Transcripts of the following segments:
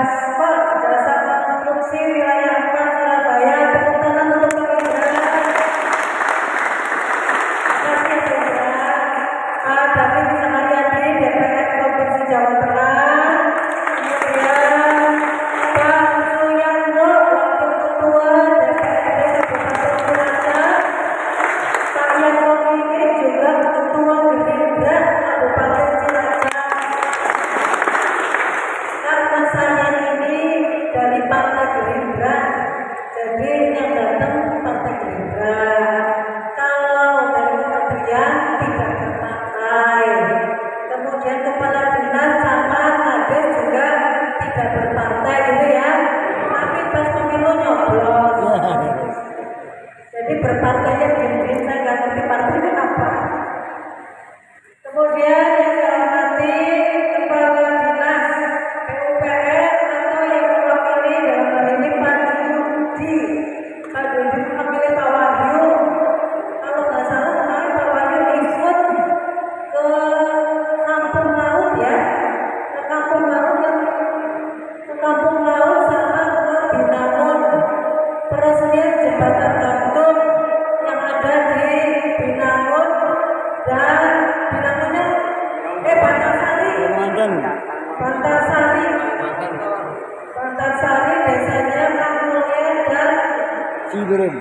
Aspal Jasa Konstruksi Wilayah 4 Surabaya. Tepuk tangan untuk Pak Indra. Terima kasih Pak Indra. Pak David Samaryadi DPR Provinsi Jawa Tengah. Kemudian Pak Suyanto Wakil Ketua DPRD Kabupaten Cilacap. Pak Yanto ini juga Ketua Gerindra Kabupaten Cilacap. Karena saya ini dari Partai Gerindra, jadi yang datang Partai Gerindra. Kalau dari kementerian tidak berpartai, kemudian kepala dinas sama kades juga tidak berpartai gitu ya. Tapi pas pemilu nyoblos. Jadi berpartainya diam-diam, saya nggak ngerti partainya apa. Kemudian yang saya hormati kepala dinas PUPR atau yang mewakili dalam hal ini Pak Dudi. Pak Dudi mewakili Pak Wahyu. Kalau nggak salah kemarin Pak Wahyu ikut ke Kampung Laut ya, ke Kampung Laut sama ke Binangun, peresmian jembatan gantung yang ada di Binangun dan Binangunnya Bantarsari desanya Kamulya dan Ciberem.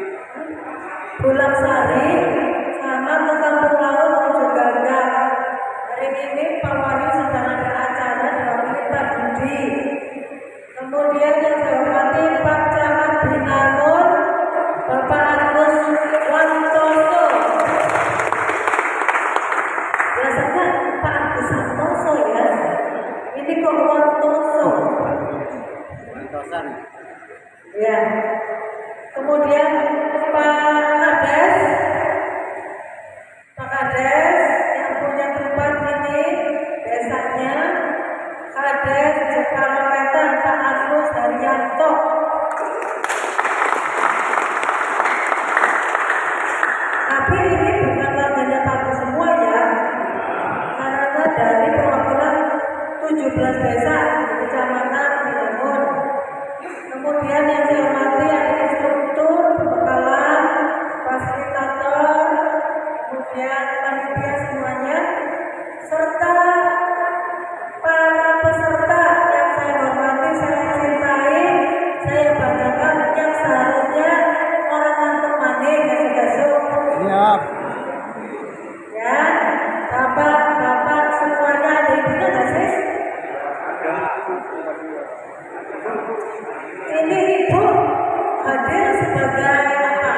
Bulangsari sama ke Kampung Laut menuju Gagak. Hari ini Pak Wahyu sedang ada acara diwakili Pak Budi. Kemudian yang saya hormati Pak Camat Binangun Bapak Agus Wantoso. Biasanya Pak Agus Santoso ya. Ini kok Wantoso. Wantosan. Ya. Kemudian Pak Kades yang punya tempat ini desanya Kades Jepara Wetan Pak Agus Haryanto. Tapi ini bukan warganya Pak Agus semua ya, karena dari perwakilan 17 desa di Kecamatan Binangun. Kemudian yang saya hormati ada instruktur, pembekalan, fasilitator, kemudian panitia semuanya, serta para peserta yang saya hormati, saya cintai, saya banggakan, yang seharusnya orang ngantuk maning gasuk-gasuk. Siap. Ya, bapak semuanya ada ibunya nggak sih? Ini ibu hadir sebagai apa?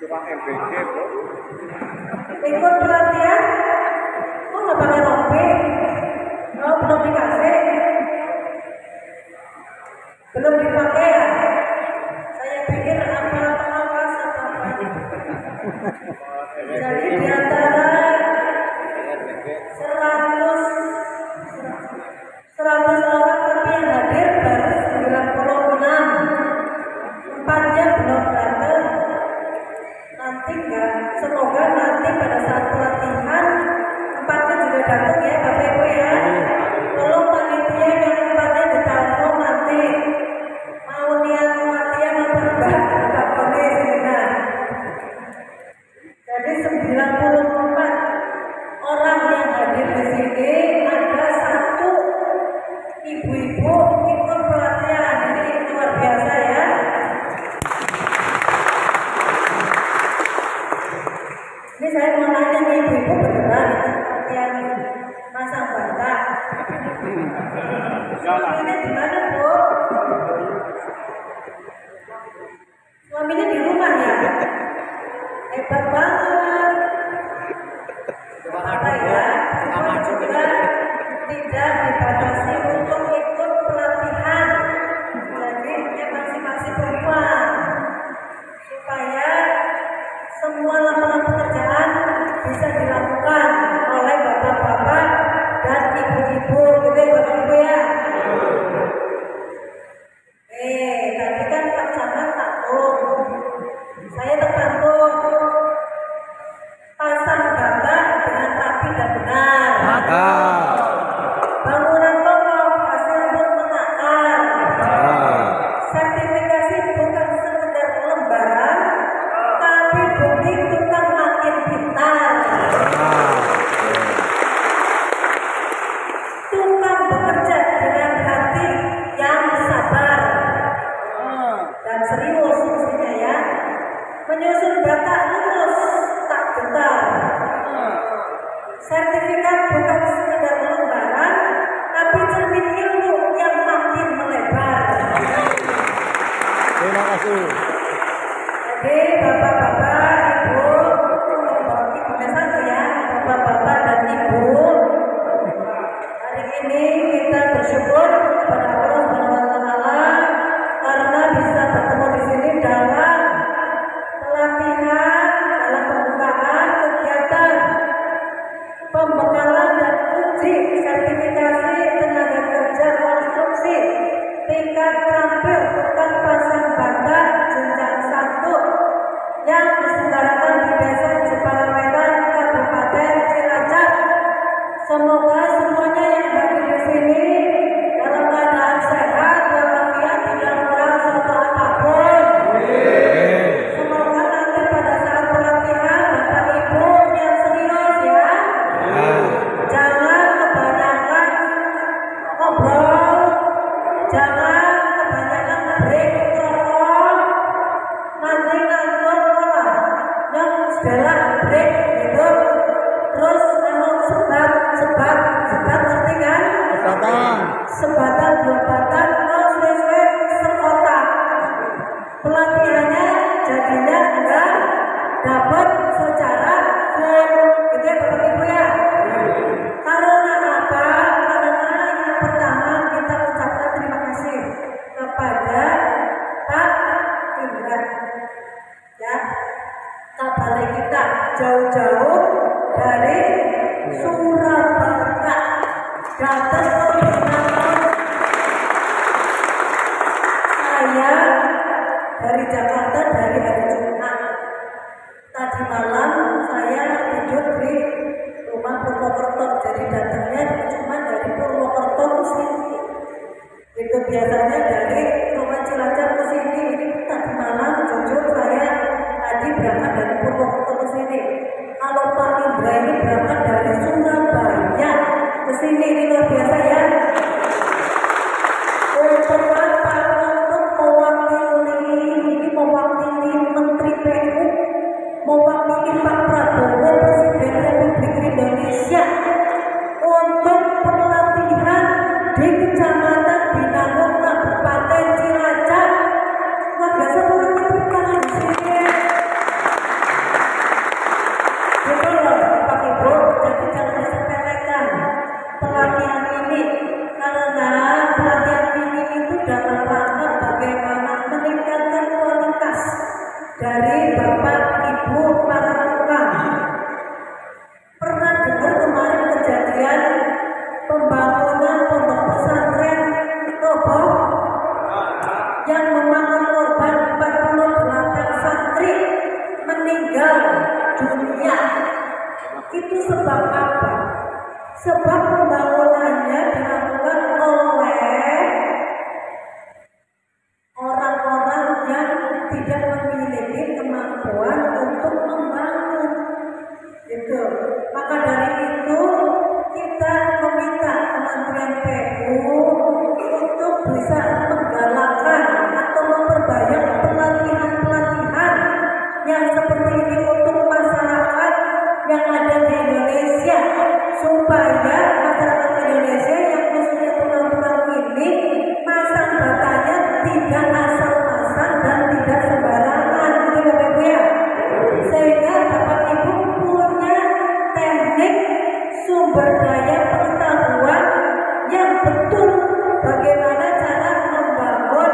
Tukang MBG, Bro. Ikut pelatihan? Kok nggak pakai rompi? Oh, belum dikasih? Belum dipakai ya? Saya pikir apa pengawas atau apa? Jadi di antara 100 orang tapi yang hadir baru 96. 4-nya belum datang. Nanti enggak, semoga nanti pada saat pelatihan 4-nya juga datang ya Bapak Ibu ya. Kalau panitia yang 4-nya ditelepon nanti mau niat pelatihan apa enggak, tak boleh nah. Jadi 94 orang yang hadir di sini, ada 1 ibu-ibu ikut pelatihan. Ini luar biasa ya. Ini saya mau nanya nih ibu-ibu, beneran ikut pelatihan masang bata? Suaminya di mana Bu? Suaminya di rumah ya? Hebat banget. Apa ya? Cuma juga tidak dibatasi untuk ikut pelatihan. Jadi emansipasi perempuan supaya semua lapangan pekerjaan bisa dilakukan oleh bapak-bapak dan ibu-ibu, gitu ya Bapak-Ibu ya. Tadi kan Pak Camat takut, saya terbantu pasang bata dengan rapi dan benar. Bangunan ini kita bersyukur kepada Allah Subhanahu wa taala karena bisa bertemu di sini dalam pelatihan, dalam pembukaan kegiatan pembekalan dan uji sertifikasi tenaga kerja konstruksi tingkat terampil tukang pasang bata jenjang 1 yang diselenggarakan di Desa Jeparawetan, Kabupaten Cilacap. Semoga semuanya yang hadir di sini dalam keadaan sehat walafiat, tidak kurang suatu apapun. Semoga nanti pada saat pelatihan Bapak Ibu yang serius ya. Jangan kebanyakan ngobrol, jangan kebanyakan break rokok, nanti ngantuk malah yang sebelah break gitu, terus sebat ngerti kan? Sebatan 2 batang terus wes sekotak. Pelatihannya jadinya enggak dapat secara full gitu ya Bapak Ibu ya. Karena apa? Karena yang pertama kita ucapkan terima kasih kepada Pak Indra ya, kabarnya kita jauh-jauh dari Surabaya datang ke Bintang. Saya dari Jakarta dari hari Jumat. Tadi malam saya tidur di rumah Purwokerto, jadi datangnya cuma dari Purwokerto ke sini. Itu biasanya dari rumah Cilacap ke sini. Ini tadi malam jujur saya tadi berangkat dari Purwokerto ke sini. Kalau Pak Indra ini berangkat dari Surabaya ke sini, ini luar biasa ya. Untuk apa? Untuk mewakili Menteri PU, mewakili Pak Prabowo, Presiden Republik Indonesia, untuk pelatihan di Kecamatan Binangun, Kabupaten Cilacap. Luar biasa banget bukan di sini. Betul loh Bapak Ibu, jadi jangan disepelekan pelatihan ini, karena pelatihan ini itu dalam rangka bagaimana meningkatkan kualitas dari Bapak Ibu para tukang. Pernah dengar kemarin kejadian pembangunan pondok pesantren roboh yang memakan korban 48 santri meninggal dunia. Itu sebab apa? Sebab pembangunannya dilakukan oleh orang-orang yang tidak memiliki kemampuan untuk membangun. Gitu. Maka dari itu kita meminta Kementerian PU untuk bisa menggalakkan atau memperbanyak pelatihan-pelatihan yang seperti ini untuk masyarakat yang ada di Indonesia, supaya masyarakat Indonesia yang khususnya tukang-tukang ini masang batanya tidak asal-asalan dan tidak sembarangan, gitu Bapak Ibu ya. Sehingga Bapak Ibu punya teknik, sumber daya pengetahuan yang betul bagaimana cara membangun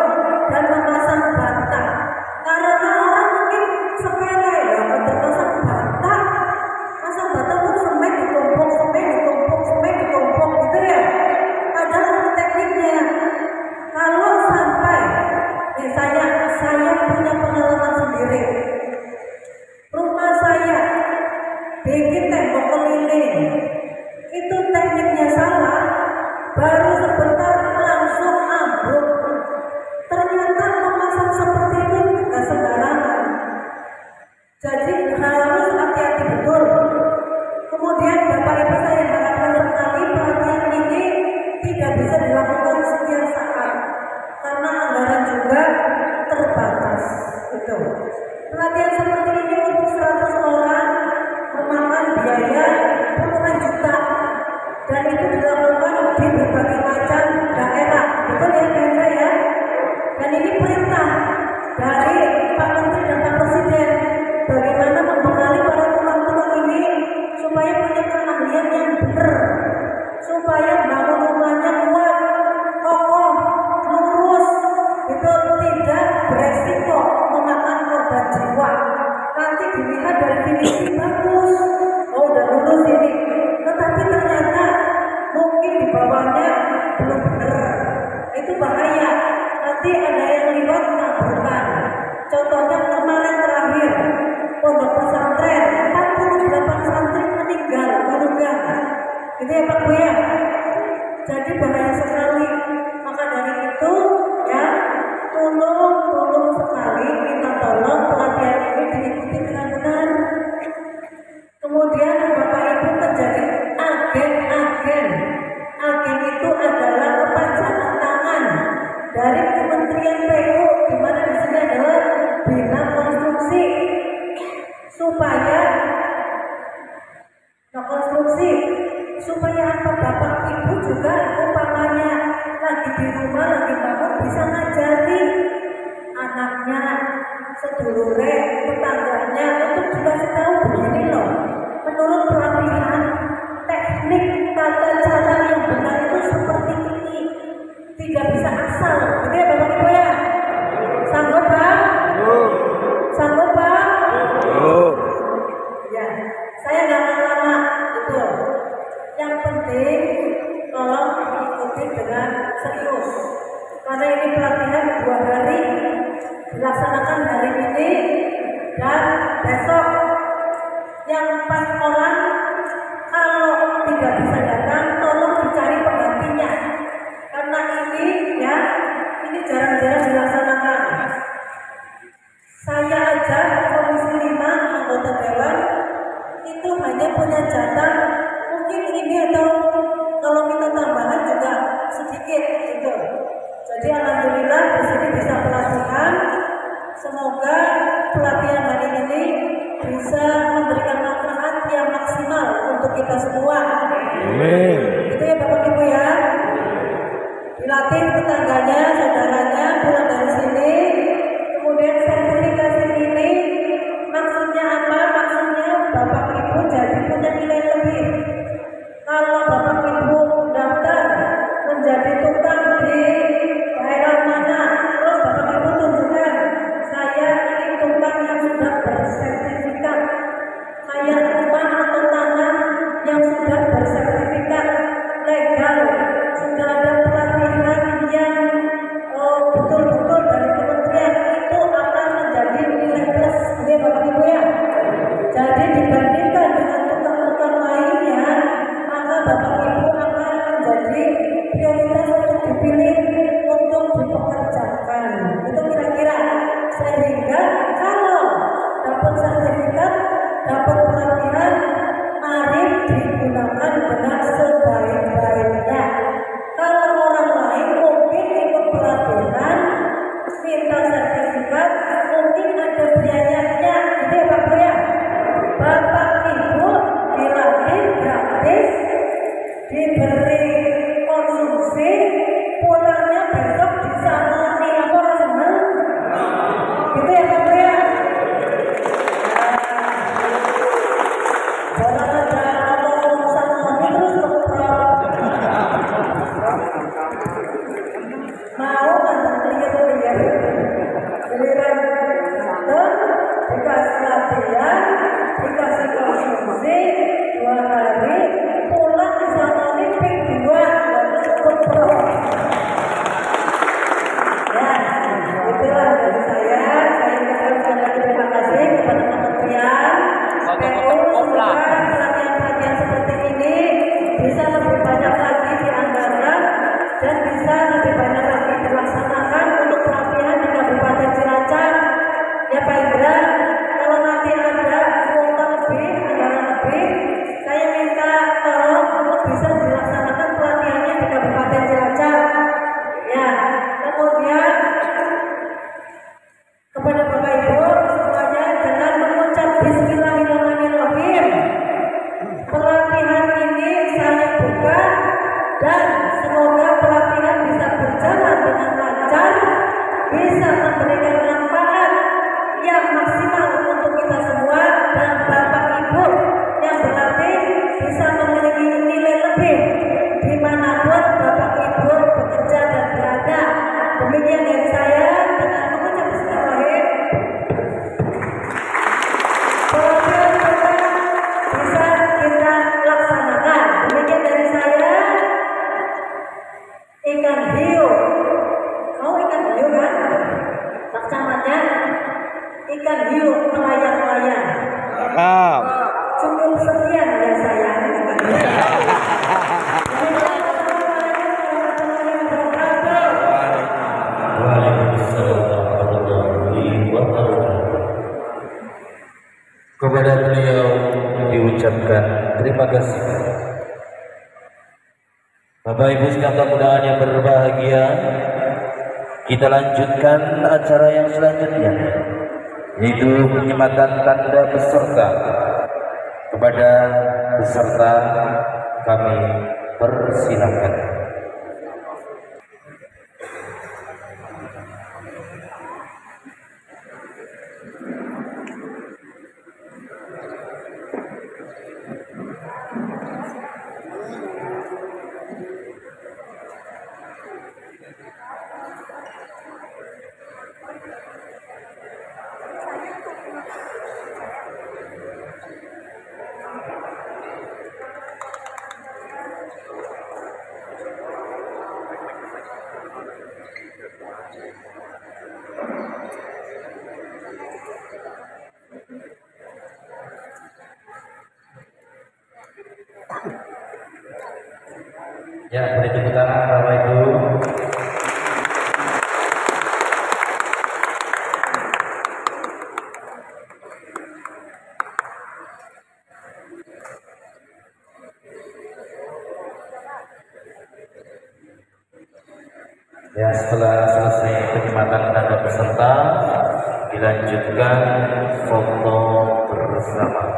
dan memasang bata. Karena orang mungkin sepele ya untuk masang bata pun semen ditumpuk gitu ya. Padahal ada tekniknya. Kalau sampai misalnya saya punya pengalaman sendiri, rumah saya bikin tembok keliling, itu tekniknya salah, baru sebentar langsung ambruk. Ternyata memasang seperti itu tidak sembarangan, jadi harus hati-hati betul. Kemudian Bapak Ibu saya harapkan sekali pelatihan ini tidak bisa dilakukan setiap saat karena anggaran juga terbatas. Itu pelatihan seperti ini untuk 100 orang memakan biaya puluhan juta, dan itu dilakukan di berbagai macam daerah. Betul ya Hendra ya? Dan ini perintah dari Pak Menteri dan Pak Presiden bagaimana membekali para tukang-tukang ini supaya punya keahlian yang benar, supaya bangun rumah kemudian PU, di mana di sini adalah bina konstruksi supaya apa bapak ibu juga umpamanya lagi di rumah lagi bangun bisa ngajari anaknya, sedulure, tetangganya untuk dikasih tahu begini loh. Menurut pelatihan teknik tata cara yang benar itu seperti ini, tidak bisa asal. Oke bapak ibu ya, sanggup pak? Sanggup pak? Ya, saya nggak lama itu. Yang penting tolong ikuti dengan serius, karena ini pelatihan 2 hari, dilaksanakan hari ini dan besok. Yang 4 orang kalau tidak bisa datang tolong dicari penggantinya, karena ini jarang-jarang dilaksanakan. Saya aja Komisi 5 anggota dewan itu hanya punya jatah mungkin ini atau kalau minta tambahan juga sedikit gitu. Jadi alhamdulillah di sini bisa pelatihan. Semoga pelatihan hari ini bisa memberikan manfaat yang maksimal untuk kita semua. Amin. Itu ya Bapak Ibu ya. Dilatih tetangganya, saudaranya pulang dari sini. Kemudian sertifikasi ini maksudnya apa? Maksudnya Bapak Ibu jadi punya nilai lebih. Kalau Bapak Ibu daftar menjadi tukang di daerah mana, terus Bapak Ibu tunjukkan saya ini tukang yang sudah bersertifikat, saya rumah atau tanah yang sudah bersertifikat legal, sudah ada pelatihan yang betul-betul dari kementerian, itu akan menjadi nilai plus. Oke Bapak Ibu ya. Jadi dibandingkan dengan tukang-tukang lainnya, maka Bapak Ibu akan menjadi prioritas untuk dipilih untuk dipekerjakan. Itu kira-kira. Sehingga kalau dapat sertifikat, dapat pelatihan, mari digunakan dengan sebaik-baiknya. Kalau orang lain mungkin ikut pelatihan, minta sertifikat, mungkin ada biayanya. Jadi Bapak Ibu ya, Bapak Ibu dilatih gratis, diberi konsumsi, pulangnya besok disamoni apa seneng. Gitu ya Bapak ya. Jangan ada ngomong samoni terus keprok. Mau kan clear. Giliran datang, dikasih latihan, dikasih konsumsi 2 hari, pulang disamoni ping 2 lalu keprok. Ya, itulah dari saya ucapkan lagi terima kasih kepada kementerian PU. Semoga pelatihan-pelatihan seperti ini bisa lebih banyak lagi dianggarkan dan bisa lebih banyak lagi dilaksanakan untuk pelatihan di Kabupaten Cilacap. Ya Pak Indra, kalau nanti ada kuota lebih, anggaran lebih, saya minta tolong untuk bisa dilaksanakan pelatihannya di Kabupaten Cilacap. Ya, kemudian kepada Bapak Ibu semuanya dengan mengucap Bismillahirrahmanirrahim, pelatihan ini saya buka dan semoga pelatihan bisa berjalan dengan lancar, bisa memberikan manfaat yang maksimal untuk kita semua, dan Bapak Ibu yang berlatih bisa memiliki nilai lebih dimanapun Bapak Ibu bekerja dan berada. Demikian dari saya dengan mengucap bismillahirrahmanirrahim. Pelatihan bisa kita laksanakan. Demikian dari saya. Ikan hiu. Mau ikan hiu kan? Laksamannya ikan hiu nelayan-nelayan. Cakep. Cukup sekian ya sayang. Kepada beliau diucapkan terima kasih. Bapak Ibu sekalian mudahan yang berbahagia, Kita lanjutkan acara yang selanjutnya, yaitu penyematan tanda peserta. Kepada peserta kami persilakan. Ya, beri tepuk tangan Bapak Ibu. Ya, setelah selesai penyematan tanda peserta, dilanjutkan foto bersama.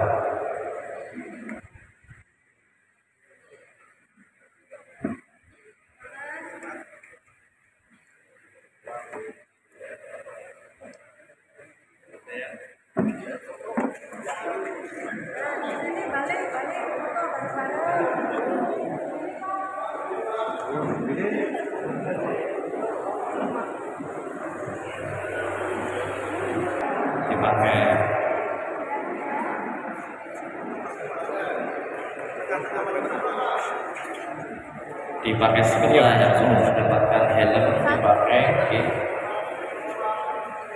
Dipakai semua yang sudah mendapatkan helm dipakai, oke.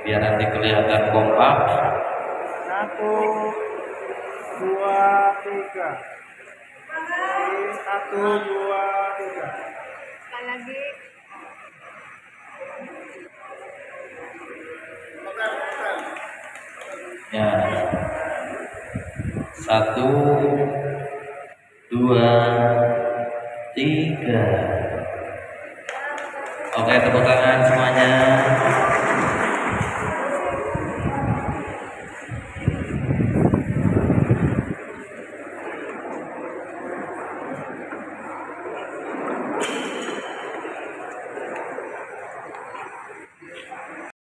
Biar nanti kelihatan kompak. 1, 2, 3. 1, 2, 3. Sekali lagi. Ya, 1, 2, 3. Oke, tepuk tangan.